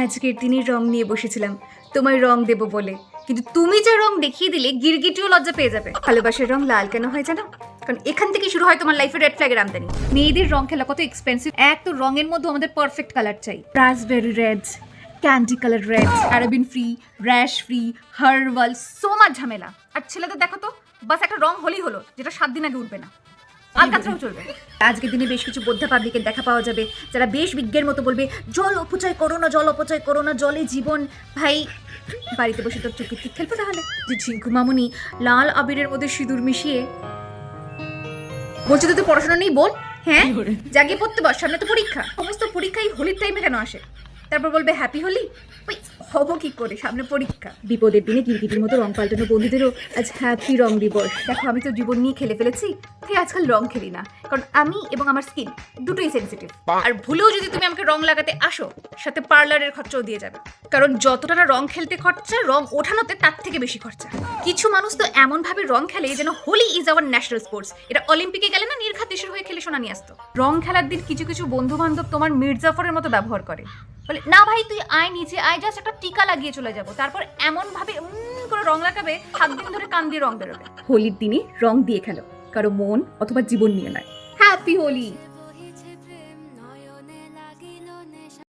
আজকের দিনে রং নিয়ে বসেছিলাম তোমায় রং দেবো বলে, কিন্তু তুমি যে রং দেখিয়ে দিলে গিরগিটিও লজ্জা পেয়ে যাবে। ভালোবাসার রং লাল কেন হয় জানো? কারণ এখান থেকে শুরু হয় তোমার লাইফের রেড ফ্ল্যাগের আমদানি। মেয়েদের রং খেলা কত এক্সপেন্সিভ। এক তো রঙের মধ্যে আমাদের পারফেক্ট কালার চাই, raspberry red, candy colour red, paraben free, rash free, herbal, so much ঝামেলা। আর ছেলেদের দেখো তো, বাস একটা রং হলেই হলো, যেটা 7 দিন আগে উঠবে না, আলকাতরাও চলবে। আজকের দিনে বেশ কিছু বোদ্ধা পাবলিকের দেখা পাওয়া যাবে যারা বেশ বিজ্ঞের মতো বলবে জল অপচয় করো না, জল অপচয় করো না, জলে জীবন। ভাই বাড়িতে বসে তোর চোখে ঠিক খেলবো তাহলে? যে ঝিঙ্কু মামুনি লাল আবিরের মধ্যে সিঁদুর মিশিয়ে বলছে তো তুই পড়াশোনা নেই বল। হ্যাঁ, জাগিয়ে পড়তে বস, সামনে তো পরীক্ষা। সমস্ত পরীক্ষাই হোলির টাইমে কেন আসে? তারপর বলবে হ্যাপি হোলি। ওই হবো কি করে, সামনে পরীক্ষা। বিপদের দিনে গিরগিটির মতো রং পাল্টানো বন্ধুদেরও আজ হ্যাপি রং দিবস। দেখো আমি তো জীবন নিয়ে খেলে ফেলেছি, তাই আজকাল রং খেলি না, কারণ আমি এবং আমার স্কিন দুটোই সেন্সিটিভ। আর ভুলেও যদি তুমি আমাকে রং লাগাতে আসো, সাথে পার্লারের খরচাও দিয়ে যাবে, কারণ যতটা না রং খেলতে খরচা, রং ওঠানোতে তার থেকে বেশি খরচা। কিছু মানুষ তো এমন ভাবে রং খেলে যেন Holi is our national sports. এটা অলিম্পিকে গেলে না নির্ঘাত দেশের হয়ে খেলে শোনা নিয়ে আসতো। রং খেলার দিন কিছু কিছু বন্ধু বান্ধব তোমার মির্জাফরের মতো ব্যবহার করে, বলে না ভাই তুই আয় নিচে আয়, জাস্ট একটা টিকা লাগিয়ে চলে যাবো। তারপর এমন ভাবে করে রং লাগাবে, 7 দিন ধরে কান দিয়ে রং বেরোবে। হোলির দিনে রং দিয়ে খেলো, কারো মন অথবা জীবন নিয়ে নয়। হ্যাপি হোলি।